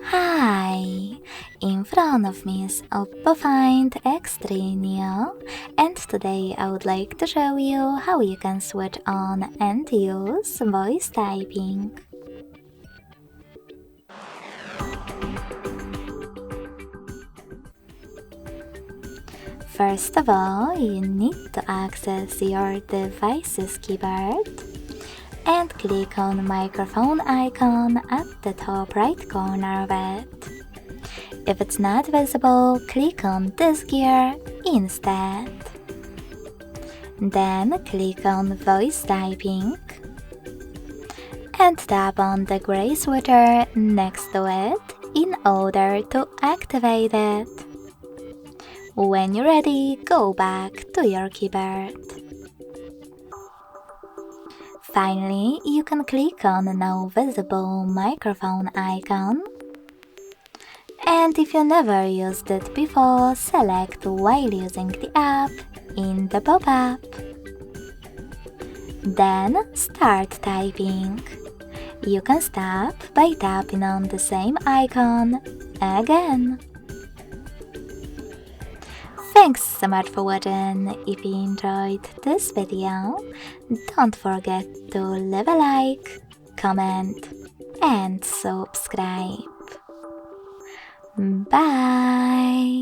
Hi! In front of me is OPPO Find X3 Neo, and today I would like to show you how you can switch on and use voice typing. First of all, you need to access your device's keyboard and click on the microphone icon at the top right corner of it. If it's not visible, click on this gear instead. Then click on voice typing and tap on the gray switcher next to it in order to activate it. When you're ready, go back to your keyboard. Finally, you can click on the now visible microphone icon. And if you never used it before, select while using the app in the pop-up. Then start typing. You can stop by tapping on the same icon again. Thanks so much for watching. If you enjoyed this video, don't forget to leave a like, comment and subscribe. Bye!